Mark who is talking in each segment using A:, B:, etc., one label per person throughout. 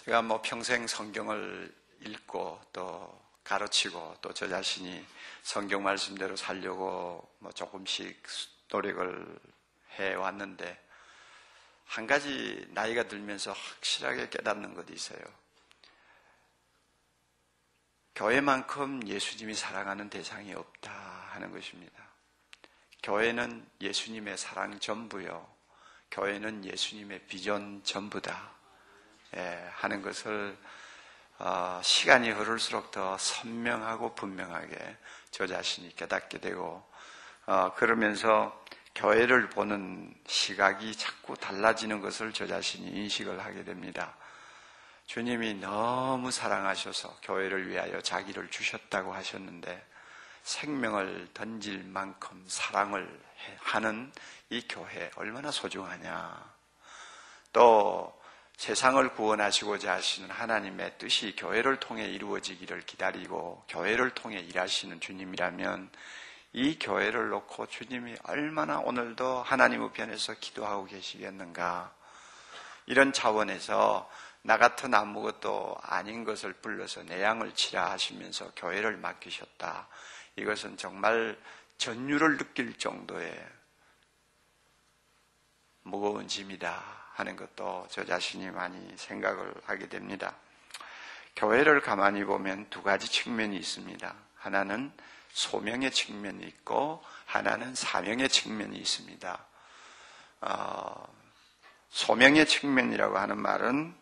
A: 제가 평생 성경을 읽고 또 가르치고 또 저 자신이 성경 말씀대로 살려고 조금씩 노력을 해왔는데, 한 가지 나이가 들면서 확실하게 깨닫는 것이 있어요. 교회만큼 예수님이 사랑하는 대상이 없다 하는 것입니다. 교회는 예수님의 사랑 전부요, 교회는 예수님의 비전 전부다 하는 것을 시간이 흐를수록 더 선명하고 분명하게 저 자신이 깨닫게 되고, 그러면서 교회를 보는 시각이 자꾸 달라지는 것을 저 자신이 인식을 하게 됩니다. 주님이 너무 사랑하셔서 교회를 위하여 자기를 주셨다고 하셨는데, 생명을 던질 만큼 사랑을 하는 이 교회 얼마나 소중하냐. 또 세상을 구원하시고자 하시는 하나님의 뜻이 교회를 통해 이루어지기를 기다리고 교회를 통해 일하시는 주님이라면, 이 교회를 놓고 주님이 얼마나 오늘도 하나님 우편에서 기도하고 계시겠는가. 이런 차원에서 나 같은 아무것도 아닌 것을 불러서 내 양을 치라 하시면서 교회를 맡기셨다. 이것은 정말 전율을 느낄 정도의 무거운 짐이다 하는 것도 저 자신이 많이 생각을 하게 됩니다. 교회를 가만히 보면 두 가지 측면이 있습니다. 하나는 소명의 측면이 있고 하나는 사명의 측면이 있습니다. 소명의 측면이라고 하는 말은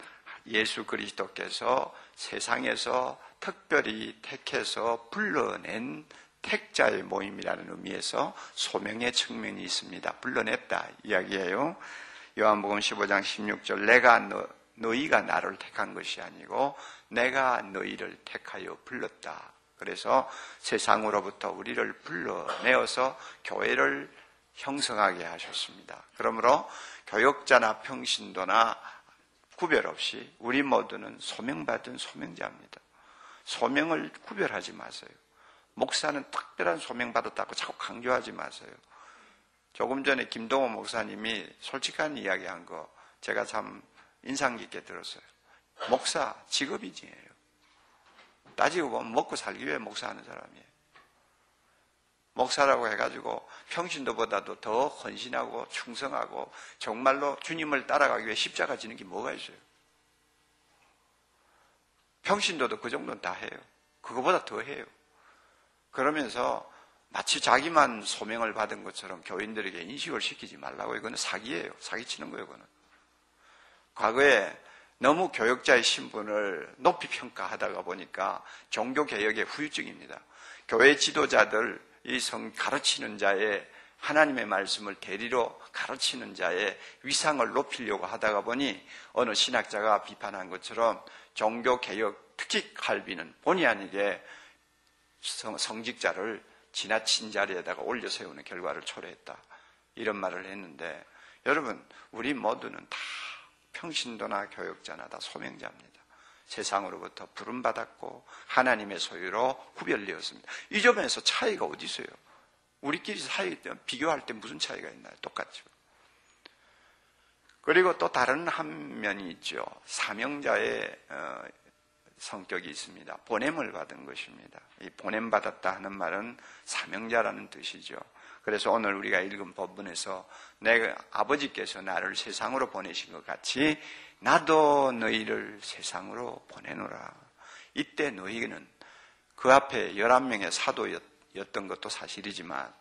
A: 예수 그리스도께서 세상에서 특별히 택해서 불러낸 택자의 모임이라는 의미에서 소명의 측면이 있습니다. 불러냈다 이야기예요. 요한복음 15장 16절, 내가 너희가 나를 택한 것이 아니고 내가 너희를 택하여 불렀다. 그래서 세상으로부터 우리를 불러내어서 교회를 형성하게 하셨습니다. 그러므로 교역자나 평신도나 구별 없이 우리 모두는 소명받은 소명자입니다. 소명을 구별하지 마세요. 목사는 특별한 소명받았다고 자꾸 강조하지 마세요. 조금 전에 김동호 목사님이 솔직한 이야기한 거 제가 참 인상 깊게 들었어요. 목사 직업이지예요. 따지고 보면 먹고 살기 위해 목사하는 사람이에요. 목사라고 해가지고 평신도보다도 더 헌신하고 충성하고 정말로 주님을 따라가기 위해 십자가 지는 게 뭐가 있어요? 평신도도 그 정도는 다 해요. 그거보다 더 해요. 그러면서 마치 자기만 소명을 받은 것처럼 교인들에게 인식을 시키지 말라고. 이거는 사기예요. 사기치는 거예요. 이거는. 과거에 너무 교역자의 신분을 높이 평가하다가 보니까 종교개혁의 후유증입니다. 교회 지도자들, 이 가르치는 자의 하나님의 말씀을 대리로 가르치는 자의 위상을 높이려고 하다가 보니 어느 신학자가 비판한 것처럼 종교개혁 특히 칼빈은 본의 아니게 성직자를 지나친 자리에다가 올려 세우는 결과를 초래했다. 이런 말을 했는데, 여러분 우리 모두는 다 평신도나 교역자나 다 소명자입니다. 세상으로부터 부름받았고 하나님의 소유로 구별되었습니다. 이 점에서 차이가 어디 있어요? 우리끼리 사이 비교할 때 무슨 차이가 있나요? 똑같죠. 그리고 또 다른 한 면이 있죠. 사명자의 성격이 있습니다. 보냄을 받은 것입니다. 이 보냄받았다 하는 말은 사명자라는 뜻이죠. 그래서 오늘 우리가 읽은 본문에서 내 아버지께서 나를 세상으로 보내신 것 같이 나도 너희를 세상으로 보내노라. 이때 너희는 그 앞에 11명의 사도였던 것도 사실이지만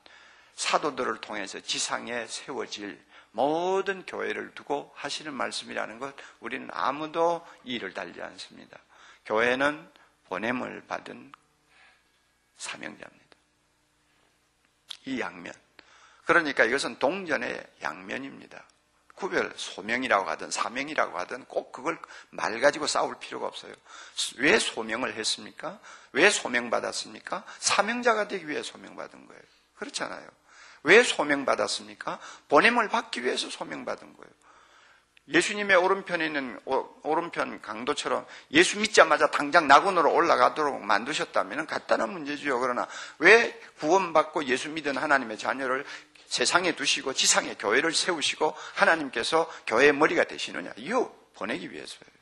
A: 사도들을 통해서 지상에 세워질 모든 교회를 두고 하시는 말씀이라는 것, 우리는 아무도 이의를 달지 않습니다. 교회는 보냄을 받은 사명자입니다. 이 양면. 그러니까 이것은 동전의 양면입니다. 구별, 소명이라고 하든 사명이라고 하든 꼭 그걸 말 가지고 싸울 필요가 없어요. 왜 소명을 했습니까? 왜 소명받았습니까? 사명자가 되기 위해 소명받은 거예요. 그렇잖아요. 왜 소명받았습니까? 보냄을 받기 위해서 소명받은 거예요. 예수님의 오른편에 있는 오른편 강도처럼 예수 믿자마자 당장 낙원으로 올라가도록 만드셨다면 간단한 문제지요. 그러나 왜 구원받고 예수 믿은 하나님의 자녀를 세상에 두시고 지상에 교회를 세우시고 하나님께서 교회의 머리가 되시느냐? 이유 보내기 위해서예요.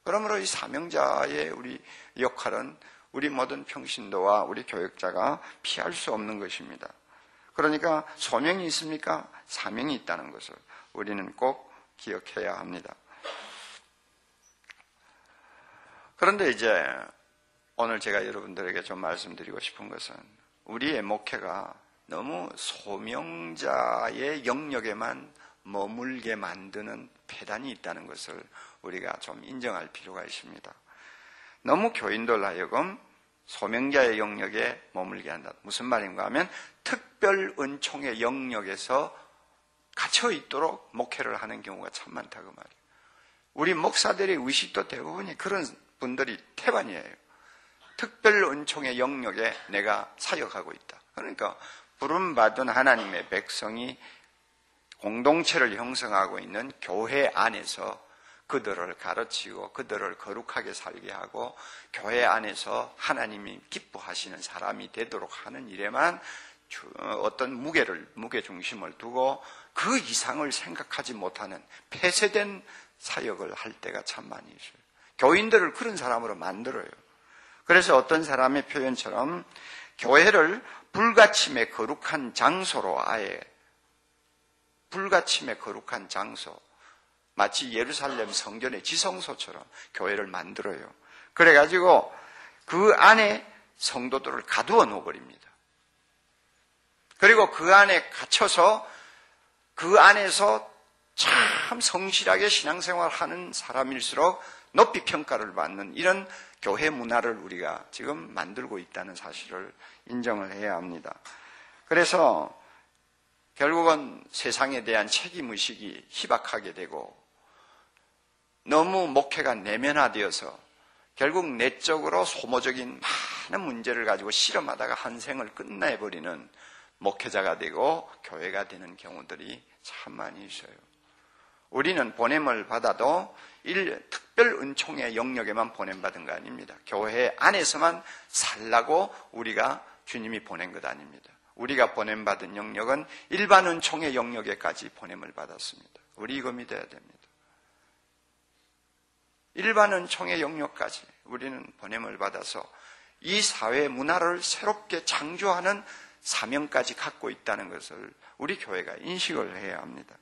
A: 그러므로 이 사명자의 우리 역할은 우리 모든 평신도와 우리 교역자가 피할 수 없는 것입니다. 그러니까 소명이 있습니까? 사명이 있다는 것을 우리는 꼭 기억해야 합니다. 그런데 이제 오늘 제가 여러분들에게 좀 말씀드리고 싶은 것은 우리의 목회가 너무 소명자의 영역에만 머물게 만드는 폐단이 있다는 것을 우리가 좀 인정할 필요가 있습니다. 너무 교인들 하여금 소명자의 영역에 머물게 한다. 무슨 말인가 하면 특별 은총의 영역에서 갇혀 있도록 목회를 하는 경우가 참 많다 그 말이에요. 우리 목사들의 의식도 대부분이 그런 분들이 태반이에요. 특별 은총의 영역에 내가 사역하고 있다. 그러니까 부름받은 하나님의 백성이 공동체를 형성하고 있는 교회 안에서 그들을 가르치고 그들을 거룩하게 살게 하고 교회 안에서 하나님이 기뻐하시는 사람이 되도록 하는 일에만 어떤 무게 중심을 두고 그 이상을 생각하지 못하는 폐쇄된 사역을 할 때가 참 많이 있어요. 교인들을 그런 사람으로 만들어요. 그래서 어떤 사람의 표현처럼 교회를 불가침의 거룩한 장소로 아예 불가침의 거룩한 장소, 마치 예루살렘 성전의 지성소처럼 교회를 만들어요. 그래가지고 그 안에 성도들을 가두어 놓아버립니다. 그리고 그 안에 갇혀서 그 안에서 참 성실하게 신앙생활을 하는 사람일수록 높이 평가를 받는 이런 교회 문화를 우리가 지금 만들고 있다는 사실을 인정을 해야 합니다. 그래서 결국은 세상에 대한 책임의식이 희박하게 되고 너무 목회가 내면화되어서 결국 내적으로 소모적인 많은 문제를 가지고 실험하다가 한 생을 끝내버리는 목회자가 되고 교회가 되는 경우들이 참 많이 있어요. 우리는 보냄을 받아도 특별 은총의 영역에만 보냄받은 거 아닙니다. 교회 안에서만 살라고 우리가 주님이 보낸 것 아닙니다. 우리가 보냄받은 영역은 일반 은총의 영역에까지 보냄을 받았습니다. 우리 이거 믿어야 됩니다. 일반 은총의 영역까지 우리는 보냄을 받아서 이 사회 문화를 새롭게 창조하는 사명까지 갖고 있다는 것을 우리 교회가 인식을 해야 합니다.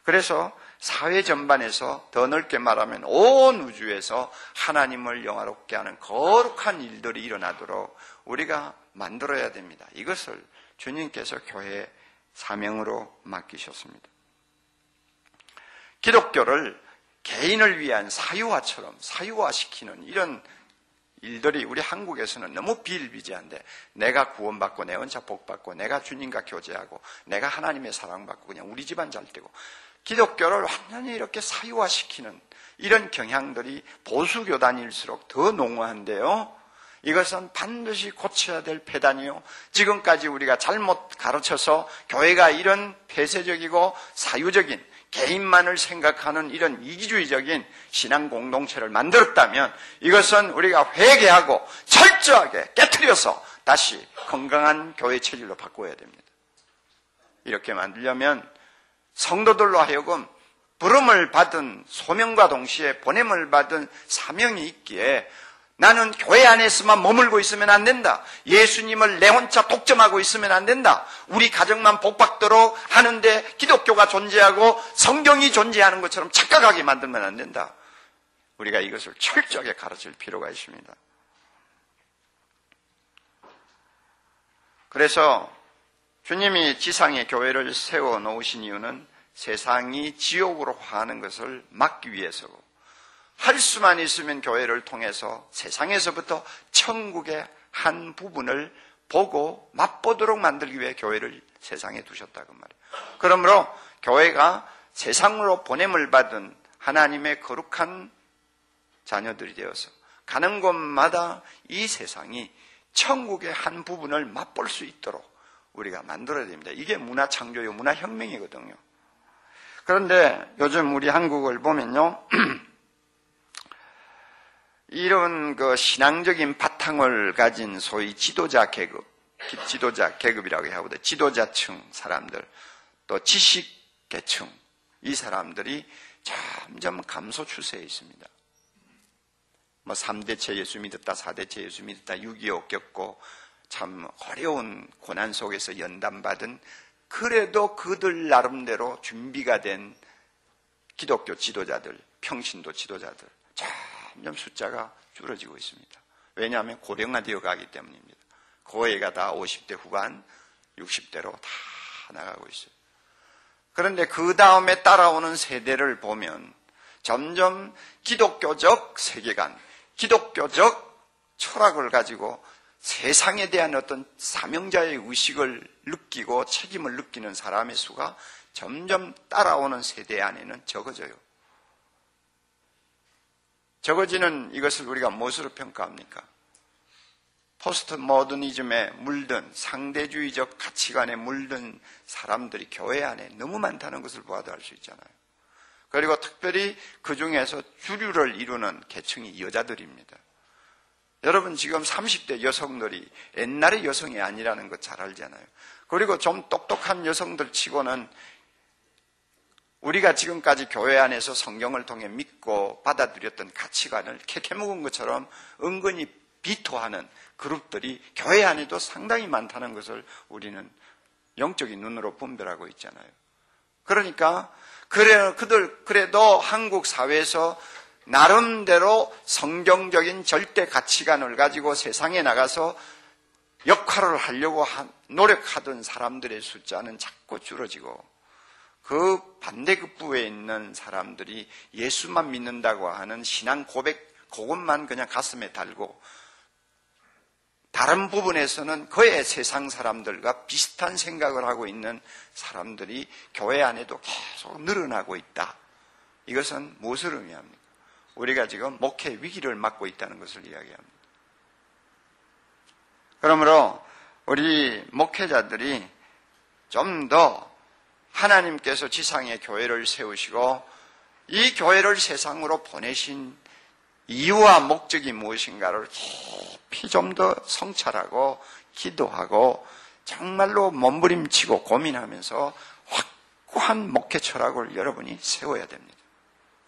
A: 그래서 사회 전반에서 더 넓게 말하면 온 우주에서 하나님을 영화롭게 하는 거룩한 일들이 일어나도록 우리가 만들어야 됩니다. 이것을 주님께서 교회의 사명으로 맡기셨습니다. 기독교를 개인을 위한 사유화처럼 사유화시키는 이런 일들이 우리 한국에서는 너무 비일비재한데 내가 구원받고 내 혼자 복받고 내가 주님과 교제하고 내가 하나님의 사랑받고 그냥 우리 집안 잘 되고 기독교를 완전히 이렇게 사유화시키는 이런 경향들이 보수교단일수록 더 농후한데요. 이것은 반드시 고쳐야 될 폐단이요. 지금까지 우리가 잘못 가르쳐서 교회가 이런 폐쇄적이고 사유적인 개인만을 생각하는 이런 이기주의적인 신앙 공동체를 만들었다면 이것은 우리가 회개하고 철저하게 깨트려서 다시 건강한 교회 체질로 바꿔야 됩니다. 이렇게 만들려면 성도들로 하여금 부름을 받은 소명과 동시에 보냄을 받은 사명이 있기에 나는 교회 안에서만 머물고 있으면 안 된다. 예수님을 내 혼자 독점하고 있으면 안 된다. 우리 가정만 복받도록 하는데 기독교가 존재하고 성경이 존재하는 것처럼 착각하게 만들면 안 된다. 우리가 이것을 철저하게 가르칠 필요가 있습니다. 그래서 주님이 지상에 교회를 세워놓으신 이유는 세상이 지옥으로 화하는 것을 막기 위해서고 할 수만 있으면 교회를 통해서 세상에서부터 천국의 한 부분을 보고 맛보도록 만들기 위해 교회를 세상에 두셨다고 말이에요. 그러므로 교회가 세상으로 보냄을 받은 하나님의 거룩한 자녀들이 되어서 가는 곳마다 이 세상이 천국의 한 부분을 맛볼 수 있도록 우리가 만들어야 됩니다. 이게 문화창조요, 문화혁명이거든요. 그런데 요즘 우리 한국을 보면요. 이런 신앙적인 바탕을 가진 소위 지도자 계급이라고 하거든요. 지도자층 사람들, 또 지식계층, 이 사람들이 점점 감소 추세에 있습니다. 뭐 3대째 예수 믿었다, 4대째 예수 믿었다, 6.25 겪고 참 어려운 고난 속에서 연단받은, 그래도 그들 나름대로 준비가 된 기독교 지도자들, 평신도 지도자들 점점 숫자가 줄어지고 있습니다. 왜냐하면 고령화되어 가기 때문입니다. 고애가 다 50대 후반, 60대로 다 나가고 있어요. 그런데 그 다음에 따라오는 세대를 보면 점점 기독교적 세계관, 기독교적 철학을 가지고 세상에 대한 어떤 사명자의 의식을 느끼고 책임을 느끼는 사람의 수가 점점 따라오는 세대 안에는 적어져요. 적어지는 이것을 우리가 무엇으로 평가합니까? 포스트 모더니즘에 물든, 상대주의적 가치관에 물든 사람들이 교회 안에 너무 많다는 것을 보아도 알 수 있잖아요. 그리고 특별히 그 중에서 주류를 이루는 계층이 여자들입니다. 여러분 지금 30대 여성들이 옛날의 여성이 아니라는 것 잘 알잖아요. 그리고 좀 똑똑한 여성들 치고는 우리가 지금까지 교회 안에서 성경을 통해 믿고 받아들였던 가치관을 캐캐묵은 것처럼 은근히 비토하는 그룹들이 교회 안에도 상당히 많다는 것을 우리는 영적인 눈으로 분별하고 있잖아요. 그러니까 그래도 한국 사회에서 나름대로 성경적인 절대 가치관을 가지고 세상에 나가서 역할을 하려고 노력하던 사람들의 숫자는 자꾸 줄어지고, 그 반대급부에 있는 사람들이 예수만 믿는다고 하는 신앙 고백, 그것만 그냥 가슴에 달고 다른 부분에서는 그의 세상 사람들과 비슷한 생각을 하고 있는 사람들이 교회 안에도 계속 늘어나고 있다. 이것은 무엇을 의미합니까? 우리가 지금 목회 위기를 맞고 있다는 것을 이야기합니다. 그러므로 우리 목회자들이 좀 더 하나님께서 지상에 교회를 세우시고 이 교회를 세상으로 보내신 이유와 목적이 무엇인가를 깊이 좀 더 성찰하고 기도하고 정말로 몸부림치고 고민하면서 확고한 목회 철학을 여러분이 세워야 됩니다.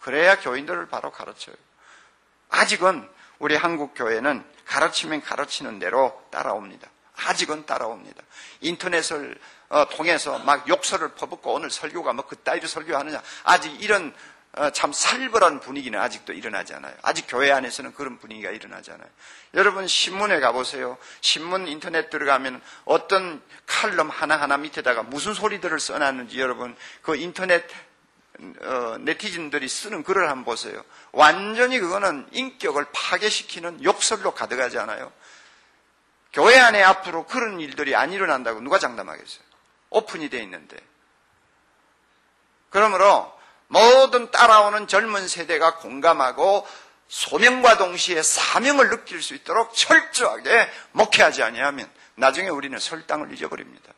A: 그래야 교인들을 바로 가르쳐요. 아직은 우리 한국 교회는 가르치면 가르치는 대로 따라옵니다. 아직은 따라옵니다. 인터넷을 통해서 막 욕설을 퍼붓고 오늘 설교가 뭐 그따위로 설교하느냐, 아직 이런 참 살벌한 분위기는 아직도 일어나지 않아요. 아직 교회 안에서는 그런 분위기가 일어나지 않아요. 여러분 신문에 가보세요. 신문 인터넷 들어가면 어떤 칼럼 하나하나 밑에다가 무슨 소리들을 써놨는지 여러분 그 인터넷 네티즌들이 쓰는 글을 한번 보세요. 완전히 그거는 인격을 파괴시키는 욕설로 가득하지 않아요? 교회 안에 앞으로 그런 일들이 안 일어난다고 누가 장담하겠어요? 오픈이 되어 있는데. 그러므로 모든 따라오는 젊은 세대가 공감하고 소명과 동시에 사명을 느낄 수 있도록 철저하게 목회하지 아니하면 나중에 우리는 설 땅을 잊어버립니다.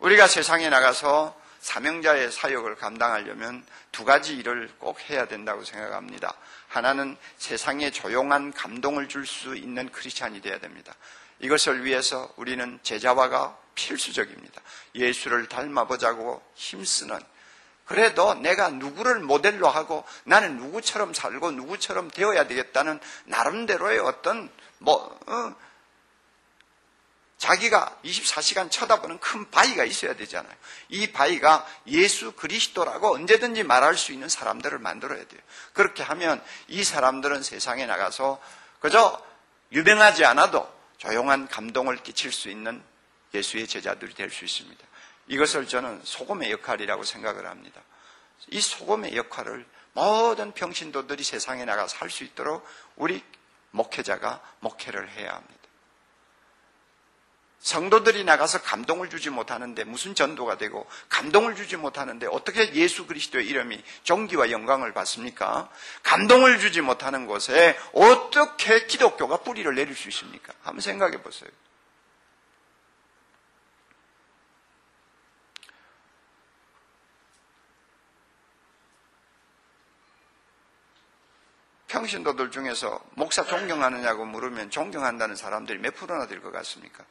A: 우리가 세상에 나가서 사명자의 사역을 감당하려면 두 가지 일을 꼭 해야 된다고 생각합니다. 하나는 세상에 조용한 감동을 줄 수 있는 크리스찬이 되어야 됩니다. 이것을 위해서 우리는 제자화가 필수적입니다. 예수를 닮아보자고 힘쓰는, 그래도 내가 누구를 모델로 하고 나는 누구처럼 살고 누구처럼 되어야 되겠다는 나름대로의 어떤 자기가 24시간 쳐다보는 큰 바위가 있어야 되잖아요. 이 바위가 예수 그리스도라고 언제든지 말할 수 있는 사람들을 만들어야 돼요. 그렇게 하면 이 사람들은 세상에 나가서 그저 유명하지 않아도 조용한 감동을 끼칠 수 있는 예수의 제자들이 될 수 있습니다. 이것을 저는 소금의 역할이라고 생각을 합니다. 이 소금의 역할을 모든 평신도들이 세상에 나가서 할 수 있도록 우리 목회자가 목회를 해야 합니다. 성도들이 나가서 감동을 주지 못하는데 무슨 전도가 되고, 감동을 주지 못하는데 어떻게 예수 그리스도의 이름이 존귀와 영광을 받습니까? 감동을 주지 못하는 곳에 어떻게 기독교가 뿌리를 내릴 수 있습니까? 한번 생각해 보세요. 평신도들 중에서 목사 존경하느냐고 물으면 존경한다는 사람들이 몇 프로나 될 것 같습니까?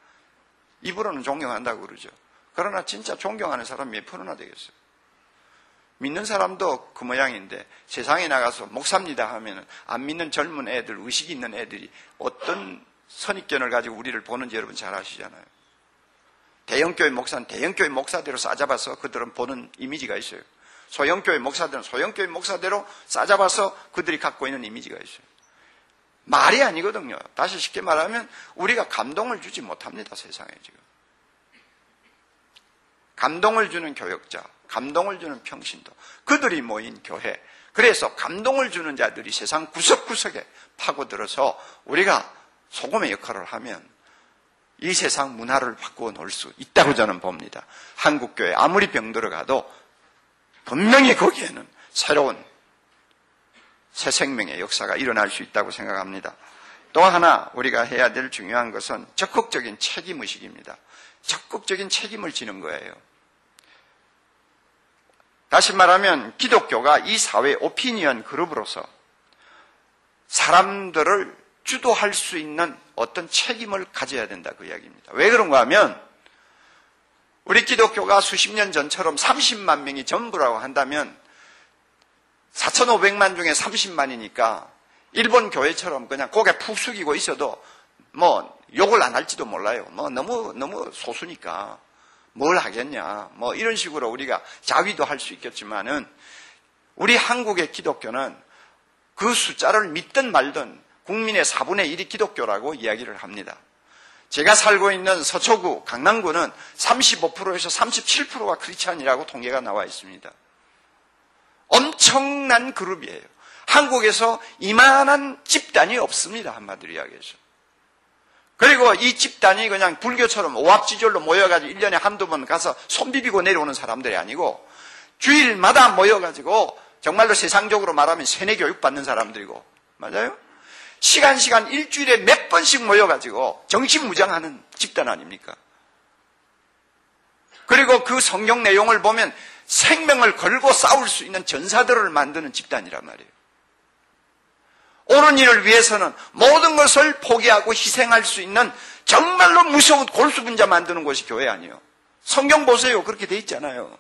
A: 입으로는 존경한다고 그러죠. 그러나 진짜 존경하는 사람이 몇 프로나 되겠어요? 믿는 사람도 그 모양인데 세상에 나가서 목사입니다 하면은 안 믿는 젊은 애들, 의식 있는 애들이 어떤 선입견을 가지고 우리를 보는지 여러분 잘 아시잖아요. 대형교회 목사는 대형교회 목사대로 싸잡아서 그들은 보는 이미지가 있어요. 소형교회 목사들은 소형교회 목사대로 싸잡아서 그들이 갖고 있는 이미지가 있어요. 말이 아니거든요. 다시 쉽게 말하면 우리가 감동을 주지 못합니다. 세상에 지금. 감동을 주는 교역자, 감동을 주는 평신도, 그들이 모인 교회. 그래서 감동을 주는 자들이 세상 구석구석에 파고들어서 우리가 소금의 역할을 하면 이 세상 문화를 바꾸어 놓을 수 있다고 저는 봅니다. 한국교회 아무리 병들어가도 분명히 거기에는 새로운 새 생명의 역사가 일어날 수 있다고 생각합니다. 또 하나 우리가 해야 될 중요한 것은 적극적인 책임의식입니다. 적극적인 책임을 지는 거예요. 다시 말하면 기독교가 이 사회 오피니언 그룹으로서 사람들을 주도할 수 있는 어떤 책임을 가져야 된다 그 이야기입니다. 왜 그런가 하면 우리 기독교가 수십 년 전처럼 30만 명이 전부라고 한다면 4,500만 중에 30만이니까 일본 교회처럼 그냥 고개 푹 숙이고 있어도 뭐 욕을 안 할지도 몰라요. 뭐 너무 소수니까 뭘 하겠냐. 뭐 이런 식으로 우리가 자위도 할 수 있겠지만은 우리 한국의 기독교는 그 숫자를 믿든 말든 국민의 4분의 1이 기독교라고 이야기를 합니다. 제가 살고 있는 서초구, 강남구는 35%에서 37%가 크리스찬이라고 통계가 나와 있습니다. 엄청난 그룹이에요. 한국에서 이만한 집단이 없습니다. 한마디로 이야기해서. 그리고 이 집단이 그냥 불교처럼 오합지졸로 모여가지고 1년에 한두 번 가서 손 비비고 내려오는 사람들이 아니고 주일마다 모여가지고 정말로 세상적으로 말하면 세뇌 교육 받는 사람들이고, 맞아요? 시간 일주일에 몇 번씩 모여가지고 정신무장하는 집단 아닙니까? 그리고 그 성경 내용을 보면 생명을 걸고 싸울 수 있는 전사들을 만드는 집단이란 말이에요. 옳은 일을 위해서는 모든 것을 포기하고 희생할 수 있는 정말로 무서운 골수분자 만드는 곳이 교회 아니에요. 성경 보세요. 그렇게 돼 있잖아요.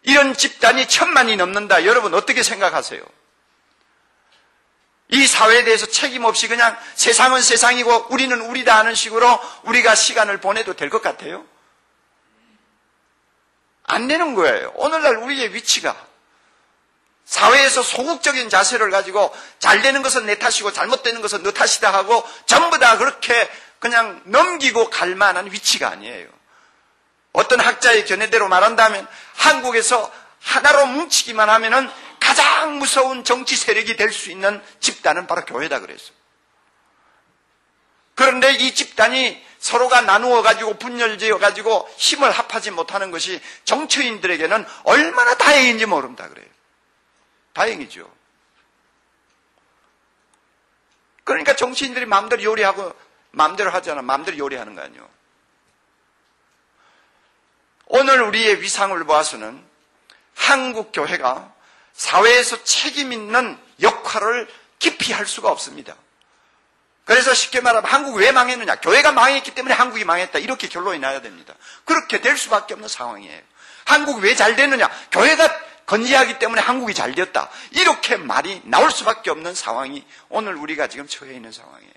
A: 이런 집단이 1000만이 넘는다. 여러분 어떻게 생각하세요? 이 사회에 대해서 책임 없이 그냥 세상은 세상이고 우리는 우리다 하는 식으로 우리가 시간을 보내도 될 것 같아요? 안 되는 거예요. 오늘날 우리의 위치가 사회에서 소극적인 자세를 가지고 잘 되는 것은 내 탓이고 잘못되는 것은 너 탓이다 하고 전부 다 그렇게 그냥 넘기고 갈 만한 위치가 아니에요. 어떤 학자의 견해대로 말한다면 한국에서 하나로 뭉치기만 하면은 가장 무서운 정치 세력이 될 수 있는 집단은 바로 교회다 그랬어요. 그런데 이 집단이 서로가 나누어 가지고 분열지어 가지고 힘을 합하지 못하는 것이 정치인들에게는 얼마나 다행인지 모른다 그래요. 다행이죠. 그러니까 정치인들이 마음대로 요리하고 마음대로 하잖아. 마음대로 요리하는 거 아니에요. 오늘 우리의 위상을 보아서는 한국 교회가 사회에서 책임 있는 역할을 깊이 할 수가 없습니다. 그래서 쉽게 말하면 한국이 왜 망했느냐? 교회가 망했기 때문에 한국이 망했다. 이렇게 결론이 나야 됩니다. 그렇게 될 수밖에 없는 상황이에요. 한국이 왜 잘 됐느냐? 교회가 건재하기 때문에 한국이 잘 되었다. 이렇게 말이 나올 수밖에 없는 상황이 오늘 우리가 지금 처해 있는 상황이에요.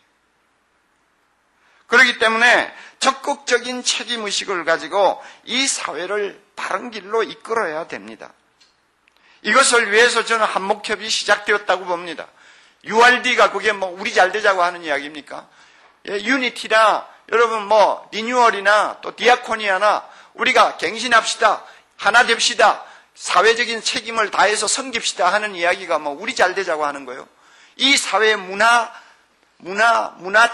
A: 그렇기 때문에 적극적인 책임의식을 가지고 이 사회를 바른 길로 이끌어야 됩니다. 이것을 위해서 저는 한목협이 시작되었다고 봅니다. URD가 그게 뭐 우리 잘 되자고 하는 이야기입니까? 예, 유니티나 여러분 뭐 리뉴얼이나 또 디아코니아나 우리가 갱신합시다. 하나 됩시다. 사회적인 책임을 다해서 섬깁시다 하는 이야기가 뭐 우리 잘 되자고 하는 거예요. 이 사회의 문화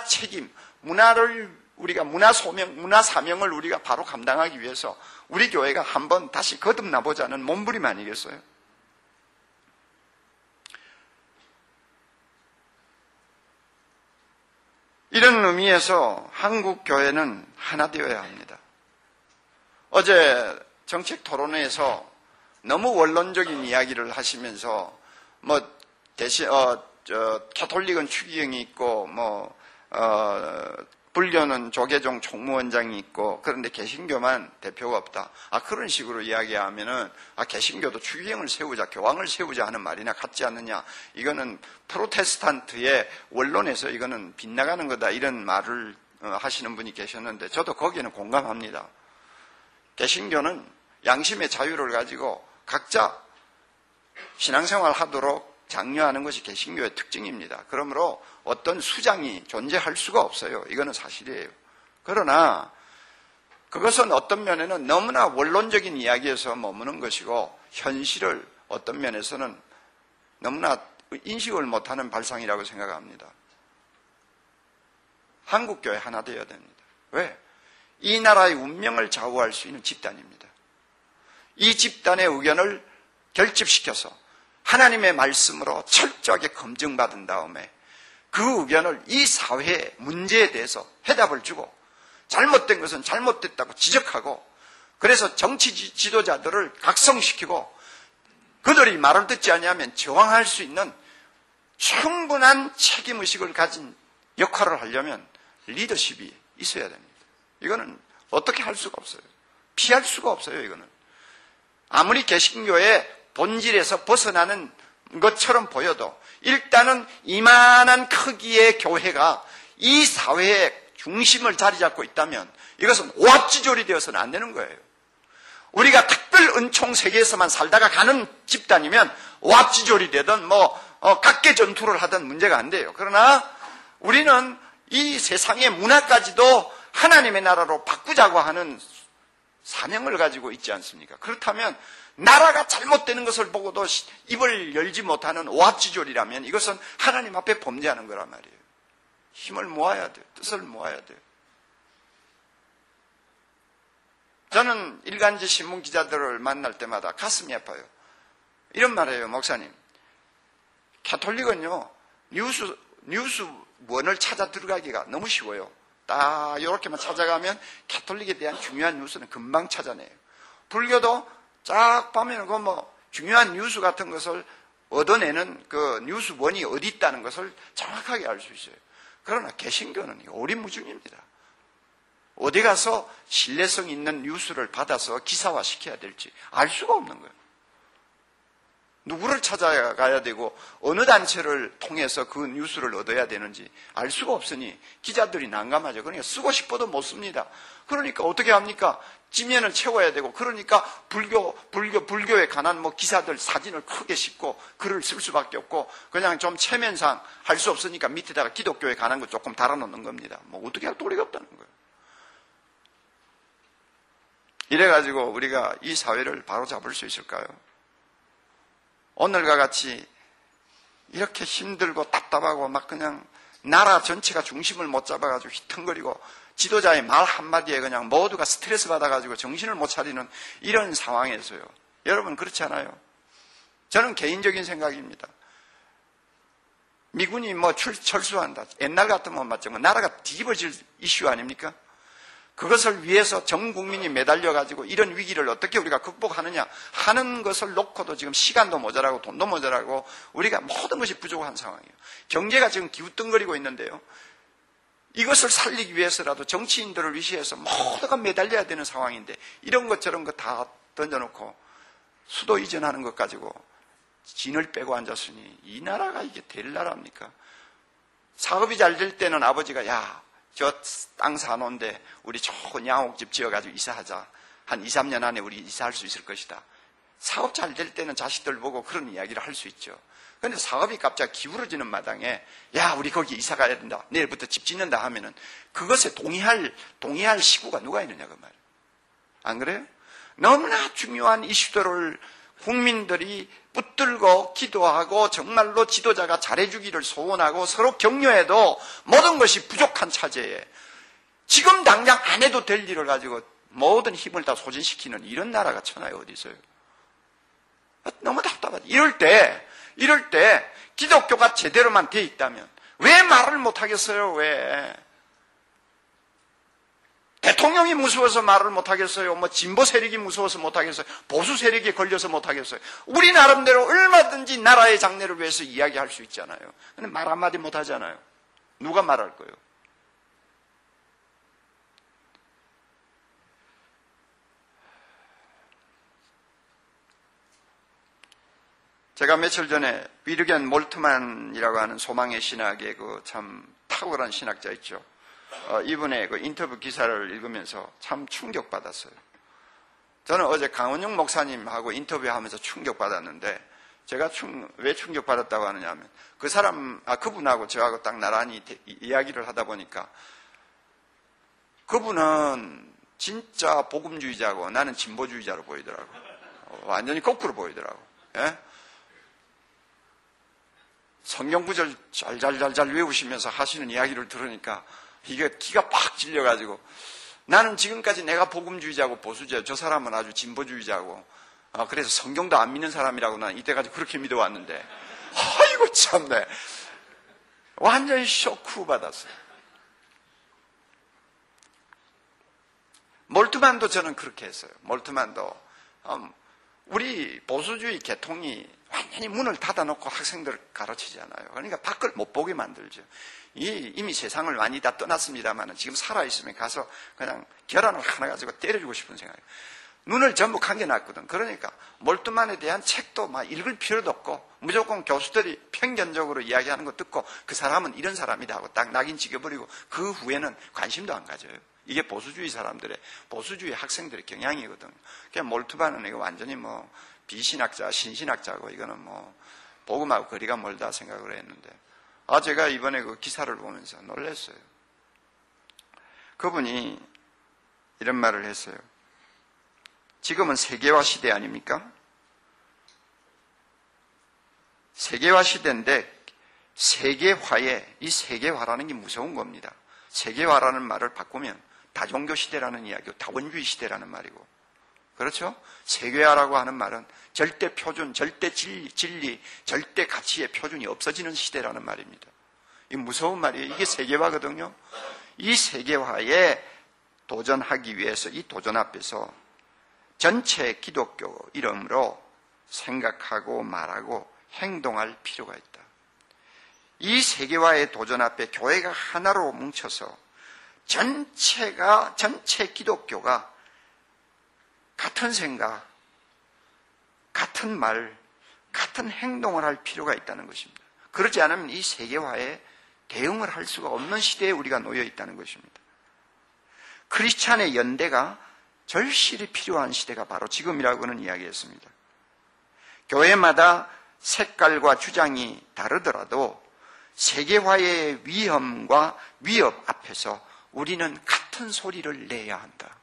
A: 책임, 문화를 우리가 문화 사명을 우리가 바로 감당하기 위해서 우리 교회가 한번 다시 거듭나 보자는 몸부림 아니겠어요? 이런 의미에서 한국 교회는 하나 되어야 합니다. 어제 정책 토론회에서 너무 원론적인 이야기를 하시면서 대신 캐톨릭은 추기경이 있고 불교는 조계종 총무원장이 있고 그런데 개신교만 대표가 없다. 그런 식으로 이야기하면은 개신교도 추기경을 세우자, 교황을 세우자 하는 말이나 같지 않느냐. 이거는 프로테스탄트의 원론에서 이거는 빗나가는 거다. 이런 말을 하시는 분이 계셨는데 저도 거기에는 공감합니다. 개신교는 양심의 자유를 가지고 각자 신앙생활 하도록 장려하는 것이 개신교의 특징입니다. 그러므로 어떤 수장이 존재할 수가 없어요. 이거는 사실이에요. 그러나 그것은 어떤 면에는 너무나 원론적인 이야기에서 머무는 것이고 현실을 어떤 면에서는 너무나 인식을 못하는 발상이라고 생각합니다. 한국교회 하나 되어야 됩니다. 왜? 이 나라의 운명을 좌우할 수 있는 집단입니다. 이 집단의 의견을 결집시켜서 하나님의 말씀으로 철저하게 검증받은 다음에 그 의견을 이 사회의 문제에 대해서 해답을 주고 잘못된 것은 잘못됐다고 지적하고 그래서 정치 지도자들을 각성시키고 그들이 말을 듣지 아니하면 저항할 수 있는 충분한 책임의식을 가진 역할을 하려면 리더십이 있어야 됩니다. 이거는 어떻게 할 수가 없어요. 피할 수가 없어요. 이거는 아무리 개신교의 본질에서 벗어나는 것처럼 보여도 일단은 이만한 크기의 교회가 이 사회의 중심을 자리 잡고 있다면 이것은 오합지졸이 되어서는 안 되는 거예요. 우리가 특별 은총 세계에서만 살다가 가는 집단이면 오합지졸이 되든 각계 전투를 하든 문제가 안 돼요. 그러나 우리는 이 세상의 문화까지도 하나님의 나라로 바꾸자고 하는 사명을 가지고 있지 않습니까? 그렇다면 나라가 잘못되는 것을 보고도 입을 열지 못하는 오합지졸이라면 이것은 하나님 앞에 범죄하는 거란 말이에요. 힘을 모아야 돼요. 뜻을 모아야 돼요. 저는 일간지 신문 기자들을 만날 때마다 가슴이 아파요. 이런 말이에요. 목사님, 가톨릭은요 뉴스원을 찾아 들어가기가 너무 쉬워요. 딱 이렇게만 찾아가면 가톨릭에 대한 중요한 뉴스는 금방 찾아내요. 불교도 쫙 보면 중요한 뉴스 같은 것을 얻어내는 그 뉴스원이 어디 있다는 것을 정확하게 알 수 있어요. 그러나 개신교는 오리무중입니다. 어디 가서 신뢰성 있는 뉴스를 받아서 기사화시켜야 될지 알 수가 없는 거예요. 누구를 찾아가야 되고 어느 단체를 통해서 그 뉴스를 얻어야 되는지 알 수가 없으니 기자들이 난감하죠. 그러니까 쓰고 싶어도 못 씁니다. 그러니까 어떻게 합니까? 지면을 채워야 되고 그러니까 불교에 관한 기사들 사진을 크게 싣고 글을 쓸 수밖에 없고 그냥 좀 체면상 할 수 없으니까 밑에다가 기독교에 관한 거 조금 달아놓는 겁니다. 어떻게 할 도리가 없다는 거예요. 이래가지고 우리가 이 사회를 바로 잡을 수 있을까요? 오늘과 같이 이렇게 힘들고 답답하고 그냥 나라 전체가 중심을 못 잡아가지고 휘청거리고 지도자의 말 한마디에 그냥 모두가 스트레스 받아가지고 정신을 못 차리는 이런 상황에서요. 여러분 그렇지 않아요? 저는 개인적인 생각입니다. 미군이 철수한다. 옛날 같으면 맞죠. 나라가 뒤집어질 이슈 아닙니까? 그것을 위해서 전 국민이 매달려가지고 이런 위기를 어떻게 우리가 극복하느냐 하는 것을 놓고도 지금 시간도 모자라고 돈도 모자라고 우리가 모든 것이 부족한 상황이에요. 경제가 지금 기우뚱거리고 있는데요. 이것을 살리기 위해서라도 정치인들을 위시해서 모두가 매달려야 되는 상황인데 이런 것 저런 거 다 던져놓고 수도 이전하는 것 가지고 진을 빼고 앉았으니 이 나라가 이게 될 나라입니까? 사업이 잘 될 때는 아버지가 저 땅 사놓은데 우리 좋은 양옥집 지어가지고 이사하자. 한 2, 3년 안에 우리 이사할 수 있을 것이다. 사업 잘 될 때는 자식들 보고 그런 이야기를 할 수 있죠. 그런데 사업이 갑자기 기울어지는 마당에 우리 거기 이사 가야 된다. 내일부터 집 짓는다 하면은 그것에 동의할 시구가 누가 있느냐 그 말이에요. 안 그래요? 너무나 중요한 이슈들을 국민들이 붙들고 기도하고 정말로 지도자가 잘해주기를 소원하고 서로 격려해도 모든 것이 부족한 차제에 지금 당장 안 해도 될 일을 가지고 모든 힘을 다 소진시키는 이런 나라가 천하에 어디 있어요? 너무 답답하다. 이럴 때 기독교가 제대로만 돼 있다면 왜 말을 못하겠어요? 왜? 대통령이 무서워서 말을 못하겠어요? 진보 세력이 무서워서 못하겠어요? 보수 세력이 걸려서 못하겠어요? 우리 나름대로 얼마든지 나라의 장래를 위해서 이야기할 수 있잖아요. 근데 말 한마디 못하잖아요. 누가 말할 거예요? 제가 며칠 전에 위르겐 몰트만이라고 하는 소망의 신학의 그 참 탁월한 신학자 있죠. 이분의 그 인터뷰 기사를 읽으면서 참 충격받았어요. 저는 어제 강원용 목사님하고 인터뷰하면서 충격받았는데, 제가 왜 충격받았다고 하느냐 하면, 그분하고 저하고 딱 나란히 이야기를 하다 보니까, 그분은 진짜 복음주의자고 나는 진보주의자로 보이더라고. 완전히 거꾸로 보이더라고. 예? 성경 구절 잘 외우시면서 하시는 이야기를 들으니까 이게 기가 팍 찔려가지고, 나는 지금까지 내가 복음주의자고 보수주의자, 저 사람은 아주 진보주의자고, 그래서 성경도 안 믿는 사람이라고 난 이때까지 그렇게 믿어왔는데, 아이고 참네, 완전히 쇼크 받았어요. 몰트만도 저는 그렇게 했어요. 몰트만도 우리 보수주의 계통이 완전히 문을 닫아놓고 학생들을 가르치지 않아요. 그러니까 밖을 못 보게 만들죠. 이미 세상을 많이 다 떠났습니다만 지금 살아있으면 가서 그냥 계란을 하나 가지고 때려주고 싶은 생각이에요. 눈을 전부 감겨놨거든. 그러니까 몰트만에 대한 책도 막 읽을 필요도 없고, 무조건 교수들이 편견적으로 이야기하는 거 듣고 그 사람은 이런 사람이다 하고 딱 낙인 찍어버리고 그 후에는 관심도 안 가져요. 이게 보수주의 사람들의, 보수주의 학생들의 경향이거든. 그냥 몰트만은 이거 완전히 뭐 비신학자, 신신학자고, 이거는 뭐 복음하고 거리가 멀다 생각을 했는데, 제가 이번에 그 기사를 보면서 놀랐어요. 그분이 이런 말을 했어요. 지금은 세계화 시대 아닙니까? 세계화 시대인데, 이 세계화라는 게 무서운 겁니다. 세계화라는 말을 바꾸면 다종교 시대라는 이야기고 다원주의 시대라는 말이고, 그렇죠? 세계화라고 하는 말은 절대 표준, 절대 진리, 절대 가치의 표준이 없어지는 시대라는 말입니다. 이 무서운 말이에요. 이게 세계화거든요. 이 세계화에 도전하기 위해서, 이 도전 앞에서 전체 기독교 이름으로 생각하고 말하고 행동할 필요가 있다. 이 세계화의 도전 앞에 교회가 하나로 뭉쳐서 전체 기독교가 같은 생각, 같은 말, 같은 행동을 할 필요가 있다는 것입니다. 그렇지 않으면 이 세계화에 대응을 할 수가 없는 시대에 우리가 놓여 있다는 것입니다. 크리스찬의 연대가 절실히 필요한 시대가 바로 지금이라고는 이야기했습니다. 교회마다 색깔과 주장이 다르더라도 세계화의 위험과 위협 앞에서 우리는 같은 소리를 내야 한다.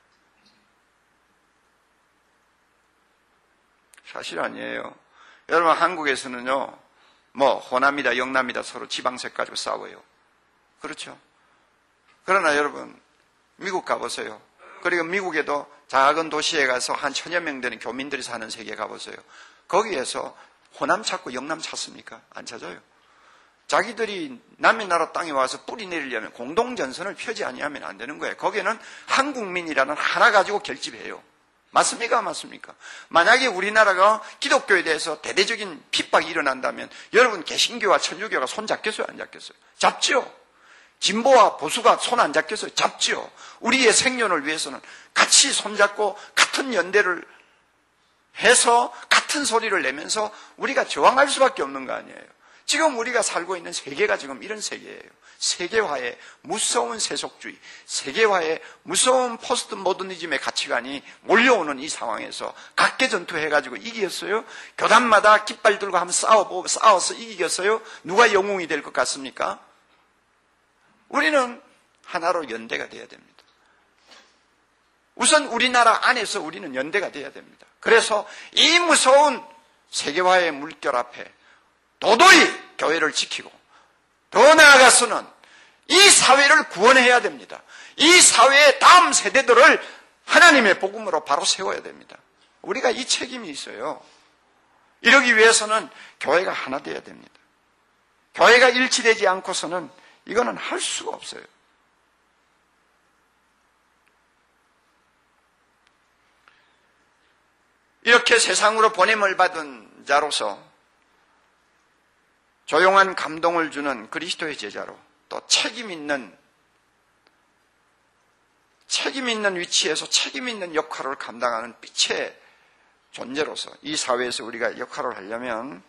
A: 사실 아니에요. 여러분, 한국에서는요, 호남이다, 영남이다 서로 지방색 가지고 싸워요. 그렇죠? 그러나 여러분, 미국 가보세요. 그리고 미국에도 작은 도시에 가서 한 1000여 명 되는 교민들이 사는 세계에 가보세요. 거기에서 호남 찾고 영남 찾습니까? 안 찾아요. 자기들이 남의 나라 땅에 와서 뿌리 내리려면 공동전선을 펴지 아니하면 안 되는 거예요. 거기에는 한국민이라는 하나 가지고 결집해요. 맞습니까? 맞습니까? 만약에 우리나라가 기독교에 대해서 대대적인 핍박이 일어난다면 여러분, 개신교와 천주교가 손 잡겠어요? 안 잡겠어요? 잡죠. 진보와 보수가 손 안 잡겠어요? 잡죠. 우리의 생존을 위해서는 같이 손잡고 같은 연대를 해서 같은 소리를 내면서 우리가 저항할 수밖에 없는 거 아니에요. 지금 우리가 살고 있는 세계가 지금 이런 세계예요. 세계화의 무서운 세속주의, 세계화의 무서운 포스트 모더니즘의 가치관이 몰려오는 이 상황에서 각계전투해가지고 이기겠어요? 교단마다 깃발 들고 한번 싸워서 이기겠어요? 누가 영웅이 될 것 같습니까? 우리는 하나로 연대가 돼야 됩니다. 우선 우리나라 안에서 우리는 연대가 돼야 됩니다. 그래서 이 무서운 세계화의 물결 앞에 도도히 교회를 지키고, 더 나아가서는 이 사회를 구원해야 됩니다. 이 사회의 다음 세대들을 하나님의 복음으로 바로 세워야 됩니다. 우리가 이 책임이 있어요. 이러기 위해서는 교회가 하나 되어야 됩니다. 교회가 일치되지 않고서는 이거는 할 수가 없어요. 이렇게 세상으로 보냄을 받은 자로서 조용한 감동을 주는 그리스도의 제자로, 또 책임 있는 위치에서 책임 있는 역할을 감당하는 빛의 존재로서 이 사회에서 우리가 역할을 하려면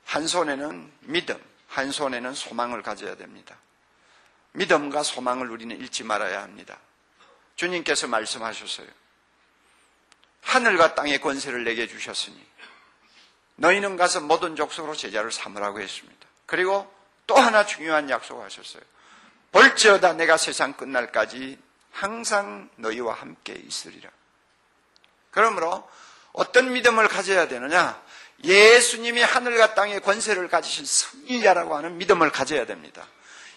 A: 한 손에는 믿음, 한 손에는 소망을 가져야 됩니다. 믿음과 소망을 우리는 잃지 말아야 합니다. 주님께서 말씀하셨어요. 하늘과 땅의 권세를 내게 주셨으니 너희는 가서 모든 족속으로 제자를 삼으라고 했습니다. 그리고 또 하나 중요한 약속하셨어요. 볼지어다 내가 세상 끝날까지 항상 너희와 함께 있으리라. 그러므로 어떤 믿음을 가져야 되느냐? 예수님이 하늘과 땅의 권세를 가지신 승리자라고 하는 믿음을 가져야 됩니다.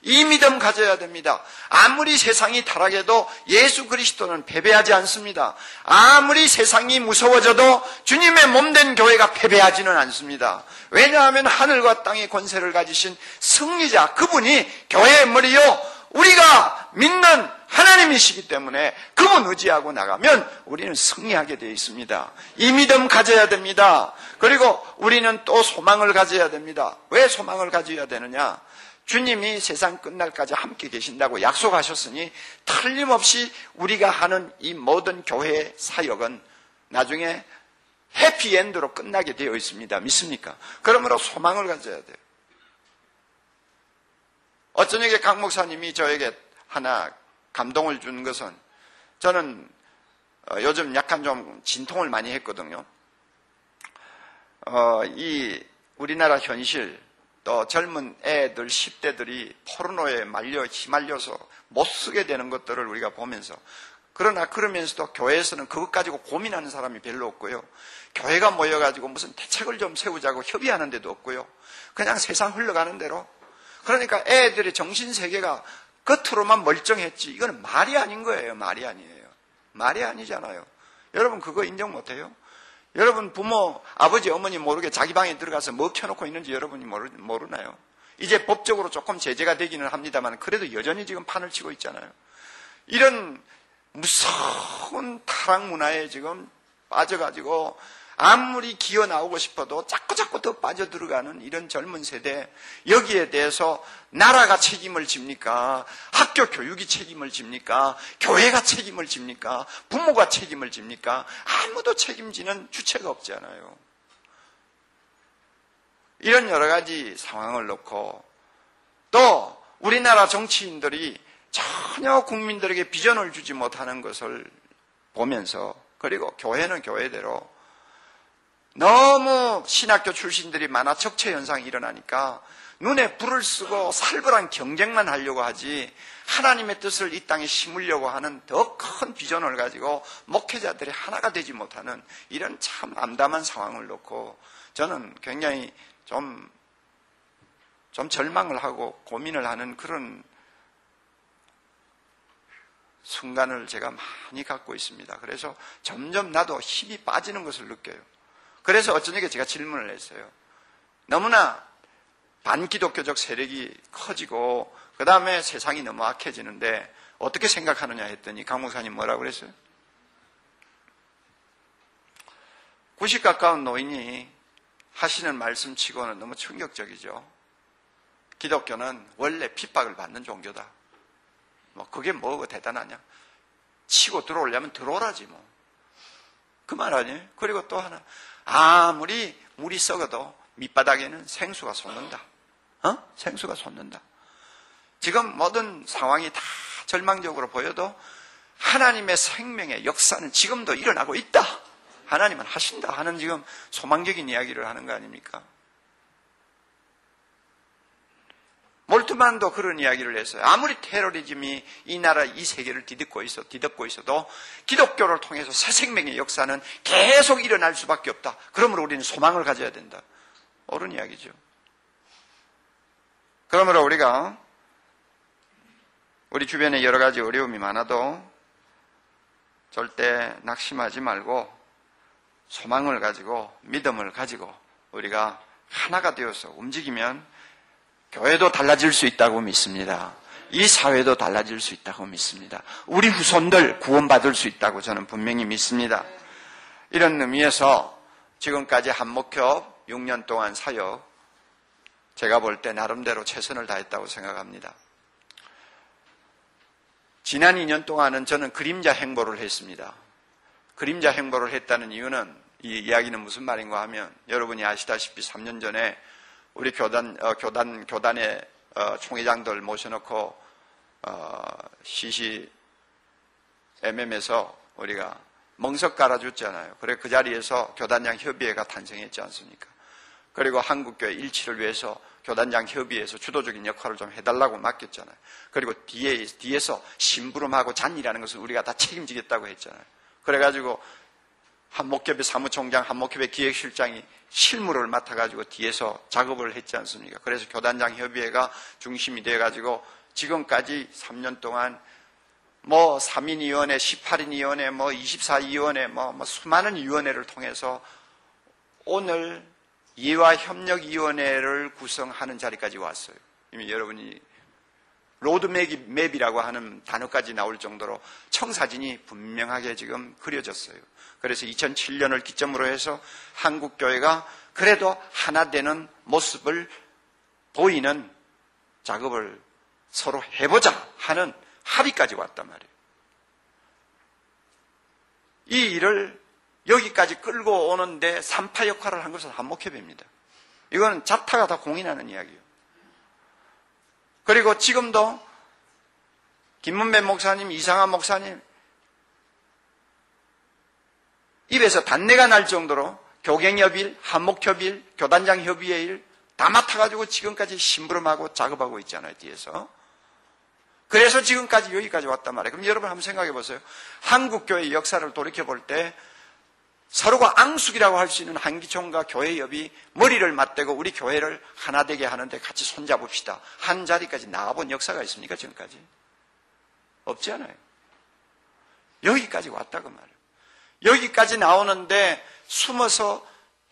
A: 이 믿음 가져야 됩니다. 아무리 세상이 타락해도 예수 그리스도는 패배하지 않습니다. 아무리 세상이 무서워져도 주님의 몸된 교회가 패배하지는 않습니다. 왜냐하면 하늘과 땅의 권세를 가지신 승리자, 그분이 교회의 머리요 우리가 믿는 하나님이시기 때문에 그분 의지하고 나가면 우리는 승리하게 되어 있습니다. 이 믿음 가져야 됩니다. 그리고 우리는 또 소망을 가져야 됩니다. 왜 소망을 가져야 되느냐? 주님이 세상 끝날까지 함께 계신다고 약속하셨으니 틀림없이 우리가 하는 이 모든 교회의 사역은 나중에 해피엔드로 끝나게 되어 있습니다. 믿습니까? 그러므로 소망을 가져야 돼요. 어쩌냐게 강 목사님이 저에게 하나 감동을 준 것은, 저는 요즘 약간 좀 진통을 많이 했거든요. 이 우리나라 현실, 또 젊은 애들, 10대들이 포르노에 휘말려서 못 쓰게 되는 것들을 우리가 보면서, 그러면서도 교회에서는 그것 가지고 고민하는 사람이 별로 없고요. 교회가 모여가지고 무슨 대책을 좀 세우자고 협의하는 데도 없고요. 그냥 세상 흘러가는 대로. 그러니까 애들의 정신세계가 겉으로만 멀쩡했지, 이거는 말이 아닌 거예요. 말이 아니에요. 말이 아니잖아요. 여러분 그거 인정 못해요? 여러분 부모, 아버지, 어머니 모르게 자기 방에 들어가서 뭐 켜놓고 있는지 여러분이 모르나요? 이제 법적으로 조금 제재가 되기는 합니다만 그래도 여전히 지금 판을 치고 있잖아요. 이런 무서운 타락 문화에 지금 빠져가지고 아무리 기어 나오고 싶어도 자꾸 더 빠져들어가는 이런 젊은 세대, 여기에 대해서 나라가 책임을 집니까? 학교 교육이 책임을 집니까? 교회가 책임을 집니까? 부모가 책임을 집니까? 아무도 책임지는 주체가 없잖아요. 이런 여러 가지 상황을 놓고 또 우리나라 정치인들이 전혀 국민들에게 비전을 주지 못하는 것을 보면서, 그리고 교회는 교회대로 너무 신학교 출신들이 많아 적체 현상이 일어나니까 눈에 불을 쓰고 살벌한 경쟁만 하려고 하지 하나님의 뜻을 이 땅에 심으려고 하는 더 큰 비전을 가지고 목회자들이 하나가 되지 못하는 이런 참 암담한 상황을 놓고 저는 굉장히 좀 절망을 하고 고민을 하는 그런 순간을 제가 많이 갖고 있습니다. 그래서 점점 나도 힘이 빠지는 것을 느껴요. 그래서 어쩌니까 제가 질문을 했어요. 너무나 반기독교적 세력이 커지고 그 다음에 세상이 너무 악해지는데 어떻게 생각하느냐 했더니 강 목사님 뭐라고 그랬어요? 90 가까운 노인이 하시는 말씀치고는 너무 충격적이죠. 기독교는 원래 핍박을 받는 종교다. 그게 뭐가 대단하냐? 치고 들어오려면 들어오라지 뭐. 그 말 아니에요? 그리고 또 하나, 아무리 물이 썩어도 밑바닥에는 생수가 솟는다. 생수가 솟는다. 지금 모든 상황이 다 절망적으로 보여도 하나님의 생명의 역사는 지금도 일어나고 있다. 하나님은 하신다 하는 지금 소망적인 이야기를 하는 거 아닙니까? 몰트만도 그런 이야기를 했어요. 아무리 테러리즘이 이 나라, 이 세계를 뒤덮고 있어도 기독교를 통해서 새 생명의 역사는 계속 일어날 수밖에 없다. 그러므로 우리는 소망을 가져야 된다. 옳은 이야기죠. 그러므로 우리가 우리 주변에 여러 가지 어려움이 많아도 절대 낙심하지 말고 소망을 가지고 믿음을 가지고 우리가 하나가 되어서 움직이면 교회도 달라질 수 있다고 믿습니다. 이 사회도 달라질 수 있다고 믿습니다. 우리 후손들 구원받을 수 있다고 저는 분명히 믿습니다. 이런 의미에서 지금까지 한목협 6년 동안 사역, 제가 볼 때 나름대로 최선을 다했다고 생각합니다. 지난 2년 동안은 저는 그림자 행보를 했습니다. 그림자 행보를 했다는 이유는, 이 이야기는 무슨 말인가 하면 여러분이 아시다시피 3년 전에 우리 교단의 총회장들 모셔놓고 CCMM에서 우리가 멍석 깔아줬잖아요. 그래 그 자리에서 교단장 협의회가 탄생했지 않습니까? 그리고 한국교회 일치를 위해서 교단장 협의회에서 주도적인 역할을 좀 해달라고 맡겼잖아요. 그리고 뒤에서 심부름하고 잔일하는 것을 우리가 다 책임지겠다고 했잖아요. 그래가지고 한목협의 사무총장, 한목협의 기획실장이 실무를 맡아가지고 뒤에서 작업을 했지 않습니까? 그래서 교단장 협의회가 중심이 돼가지고 지금까지 3년 동안 3인위원회, 18인위원회, 24위원회, 수많은 위원회를 통해서 오늘 이해와협력위원회를 구성하는 자리까지 왔어요. 이미 여러분이 로드맵이라고 하는 단어까지 나올 정도로 청사진이 분명하게 지금 그려졌어요. 그래서 2007년을 기점으로 해서 한국교회가 그래도 하나 되는 모습을 보이는 작업을 서로 해보자 하는 합의까지 왔단 말이에요. 이 일을 여기까지 끌고 오는데 산파 역할을 한 것은 한목협회입니다. 이거는 자타가 다 공인하는 이야기예요. 그리고 지금도 김문배 목사님, 이상한 목사님 입에서 단내가 날 정도로 교갱협일, 한목협일, 교단장 협의회일 다 맡아가지고 지금까지 심부름하고 작업하고 있잖아요, 뒤에서. 그래서 지금까지 여기까지 왔단 말이에요. 그럼 여러분 한번 생각해 보세요. 한국교회의 역사를 돌이켜볼 때 서로가 앙숙이라고 할 수 있는 한기총과 교회협이 머리를 맞대고 우리 교회를 하나 되게 하는데 같이 손잡읍시다. 한 자리까지 나와본 역사가 있습니까? 지금까지? 없지 않아요. 여기까지 왔다고 말이에요. 여기까지 나오는데 숨어서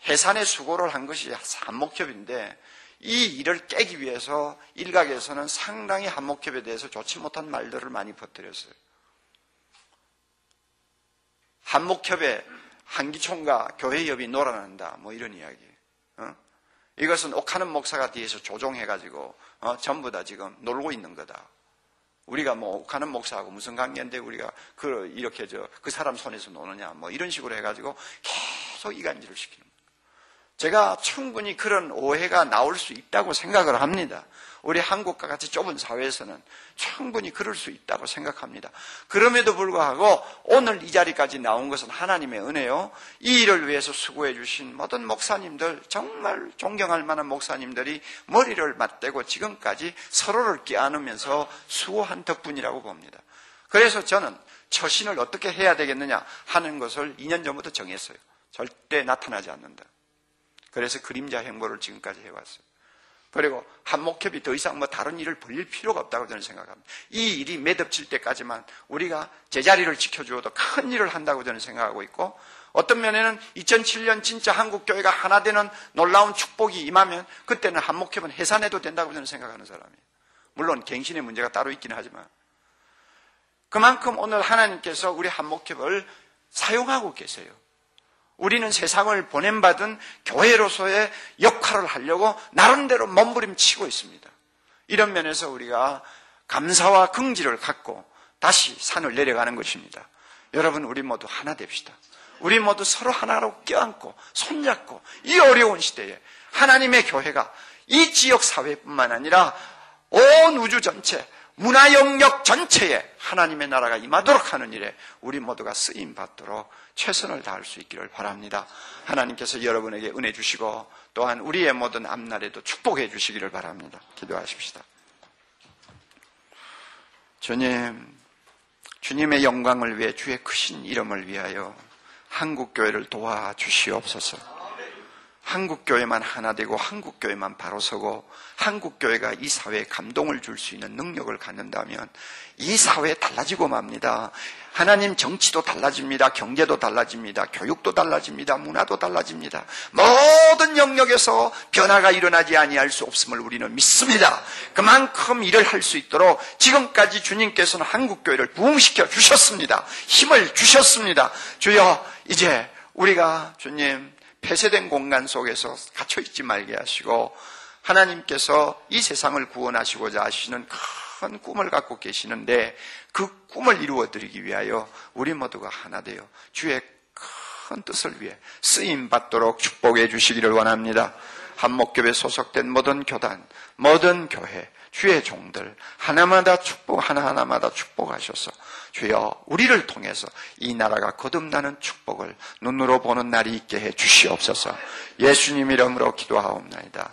A: 해산의 수고를 한 것이 한목협인데 이 일을 깨기 위해서 일각에서는 상당히 한목협에 대해서 좋지 못한 말들을 많이 퍼뜨렸어요. 한목협에 한기총과 교회협이 놀아난다 이런 이야기. 이것은 옥하는 목사가 뒤에서 조종해가지고 전부 다 지금 놀고 있는 거다. 우리가 옥하는 목사하고 무슨 관계인데 우리가 이렇게 그 사람 손에서 노느냐 이런 식으로 해가지고 계속 이간질을 시키는 거예요. 제가 충분히 그런 오해가 나올 수 있다고 생각을 합니다. 우리 한국과 같이 좁은 사회에서는 충분히 그럴 수 있다고 생각합니다. 그럼에도 불구하고 오늘 이 자리까지 나온 것은 하나님의 은혜요. 이 일을 위해서 수고해 주신 모든 목사님들, 정말 존경할 만한 목사님들이 머리를 맞대고 지금까지 서로를 껴안으면서 수고한 덕분이라고 봅니다. 그래서 저는 처신을 어떻게 해야 되겠느냐 하는 것을 2년 전부터 정했어요. 절대 나타나지 않는다. 그래서 그림자 행보를 지금까지 해왔어요. 그리고 한목협이 더 이상 다른 일을 벌릴 필요가 없다고 저는 생각합니다. 이 일이 매듭질 때까지만 우리가 제자리를 지켜주어도 큰 일을 한다고 저는 생각하고 있고, 어떤 면에는 2007년 진짜 한국교회가 하나 되는 놀라운 축복이 임하면 그때는 한목협은 해산해도 된다고 저는 생각하는 사람이에요. 물론 갱신의 문제가 따로 있긴 하지만 그만큼 오늘 하나님께서 우리 한목협을 사용하고 계세요. 우리는 세상을 보냄받은 교회로서의 역할을 하려고 나름대로 몸부림치고 있습니다. 이런 면에서 우리가 감사와 긍지를 갖고 다시 산을 내려가는 것입니다. 여러분, 우리 모두 하나 됩시다. 우리 모두 서로 하나로 껴안고 손잡고 이 어려운 시대에 하나님의 교회가 이 지역 사회뿐만 아니라 온 우주 전체, 문화 영역 전체에 하나님의 나라가 임하도록 하는 일에 우리 모두가 쓰임 받도록 최선을 다할 수 있기를 바랍니다. 하나님께서 여러분에게 은혜 주시고 또한 우리의 모든 앞날에도 축복해 주시기를 바랍니다. 기도하십시다. 주님의 영광을 위해 주의 크신 이름을 위하여 한국교회를 도와주시옵소서. 한국교회만 하나 되고 한국교회만 바로 서고 한국교회가 이 사회에 감동을 줄 수 있는 능력을 갖는다면 이 사회 달라지고 맙니다. 하나님, 정치도 달라집니다. 경제도 달라집니다. 교육도 달라집니다. 문화도 달라집니다. 모든 영역에서 변화가 일어나지 아니할 수 없음을 우리는 믿습니다. 그만큼 일을 할 수 있도록 지금까지 주님께서는 한국교회를 부흥시켜 주셨습니다. 힘을 주셨습니다. 주여, 이제 우리가 주님 폐쇄된 공간 속에서 갇혀있지 말게 하시고 하나님께서 이 세상을 구원하시고자 하시는 큰 꿈을 갖고 계시는데 그 꿈을 이루어드리기 위하여 우리 모두가 하나 되어 주의 큰 뜻을 위해 쓰임받도록 축복해 주시기를 원합니다. 한목교회에 소속된 모든 교단, 모든 교회, 주의 종들 하나마다 하나하나마다 축복하셔서 주여 우리를 통해서 이 나라가 거듭나는 축복을 눈으로 보는 날이 있게 해 주시옵소서. 예수님 이름으로 기도하옵나이다.